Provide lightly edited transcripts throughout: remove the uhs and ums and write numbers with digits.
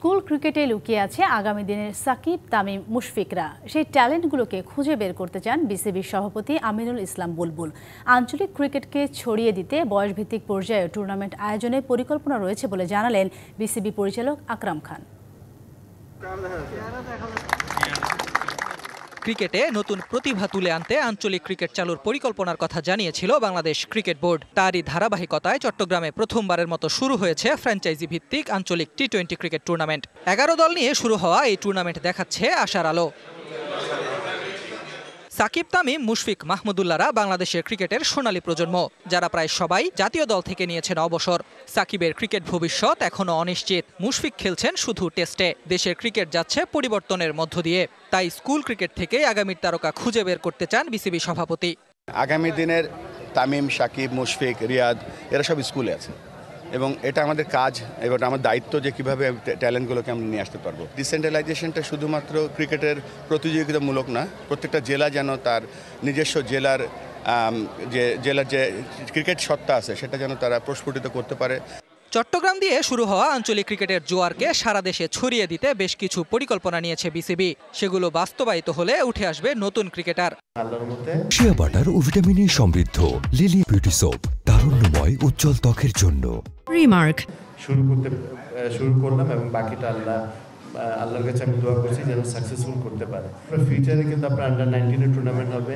School ক্রিকেটে লুকিয়ে আছে আগামী দিনের সাকিব, তামিম, মুশফিকরা। সেই ট্যালেন্টগুলোকে খুঁজে বের করতে চান বিসিবির সভাপতি আমিনুল ইসলাম বুলবুল। আঞ্চলিক ক্রিকেটকে ছড়িয়ে দিতে বয়সভিত্তিক পর্যায়ে টুর্নামেন্ট আয়োজনের পরিকল্পনা রয়েছে বলে জানালেন বিসিবি পরিচালক আকরাম খান। ক্রিকেটে নতুন প্রতিভা তুলে আনতে আঞ্চলিক ক্রিকেট চালুর পরিকল্পনার কথা জানিয়েছিল বাংলাদেশ ক্রিকেট বোর্ড। তারই ধারাবাহিকতায় চট্টগ্রামে প্রথমবারের মতো শুরু হয়েছে ফ্র্যাঞ্চাইজি ভিত্তিক আঞ্চলিক টি-20 ক্রিকেট টুর্নামেন্ট। 11 দল নিয়ে শুরু হওয়া এই টুর্নামেন্ট দেখাচ্ছে আশার আলো। সাকিব, তামিম, মুশফিক, মাহমুদুল্লাহরা বাংলাদেশের ক্রিকেটের সোনালী প্রজন্ম, যারা প্রায় সবাই জাতীয় দল থেকে নিয়েছেন অবসর। সাকিবের ক্রিকেট ভবিষ্যৎ এখনো অনিশ্চিত। মুশফিক খেলছেন শুধু টেস্টে। দেশের ক্রিকেট যাচ্ছে পরিবর্তনের মধ্য দিয়ে। তাই স্কুল ক্রিকেট থেকে আগামীর তারকা খুঁজে বের করতে চান বিসিবি সভাপতি। আগামী দিনের তামিম, সাকিব, মুশফিক, রিয়াদ এরা সব স্কুলে আছে এবং এটা আমাদের কাজ এবং আমার দায়িত্ব যে কীভাবে ট্যালেন্টগুলোকে আমরা নিয়ে আসতে পারবো। ডিসেন্ট্রালাইজেশনটা শুধুমাত্র ক্রিকেটের প্রতিযোগিতামূলক না, প্রত্যেকটা জেলা যেন তার নিজস্ব জেলার যে ক্রিকেট সত্তা আছে সেটা যেন তারা প্রস্ফুটিত করতে পারে। চট্টগ্রাম দিয়ে শুরু হওয়া আঞ্চলিক ক্রিকেটের জোয়ারকে সারা দেশে ছড়িয়ে দিতে বেশ কিছু পরিকল্পনা নিয়েছে বিসিবি। সেগুলো বাস্তবায়িত হলে উঠে আসবে নতুন ক্রিকেটার। শিয়া বাটার ও ভিটামিনে সমৃদ্ধ লিলি বিউটি সোপ, তারুণ্যময় উজ্জ্বল ত্বকের জন্য। রিমার্ক শুরু করলাম এবং বাকিটা আল্লাহর কাছে আমি দোয়া করছি যেন সাকসেসফুল করতে পারে। ফিউচারে কিন্তু আপনার আন্ডার 19 টুর্নামেন্ট হবে,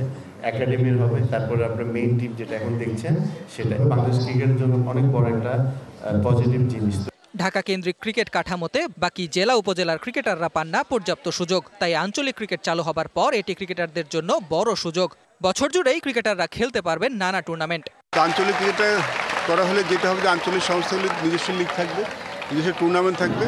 একাডেমির হবে, তারপরে আপনার মেইন টিম যেটা এখন দেখছেন সেটা বাংলাদেশ ক্রিকেটের জন্য অনেক বড় একটা পজিটিভ জিনিস। ঢাকা কেন্দ্রিক ক্রিকেট কাঠামোতে বাকি জেলা উপজেলার ক্রিকেটাররা পান না পর্যাপ্ত সুযোগ। তাই আঞ্চলিক ক্রিকেট চালু হবার পর এটি ক্রিকেটারদের জন্য বড় সুযোগ। বছর জুড়েই ক্রিকেটাররা খেলতে পারবেন নানা টুর্নামেন্ট। আঞ্চলিক ক্রিকেটে করা হলে যেটা হবে যে আঞ্চলিক সংস্থাগুলির নিজস্ব লিগ থাকবে, নিজস্ব টুর্নামেন্ট থাকবে,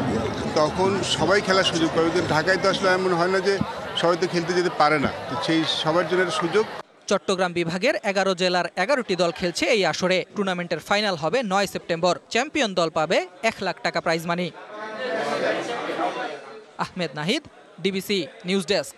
তখন সবাই খেলার সুযোগ পাবে। ঢাকায় তো আসলে এমন হয় না যে সবাই তো খেলতে যেতে পারে না, তো সেই সবার জন্য সুযোগ। চট্টগ্রাম বিভাগের 11 জেলার 11টি দল খেলছে এই আসরে। টুর্নামেন্টের ফাইনাল হবে 9 সেপ্টেম্বর। চ্যাম্পিয়ন দল পাবে 1 লাখ টাকা prize money. Ahmed Nahid, DBC news desk.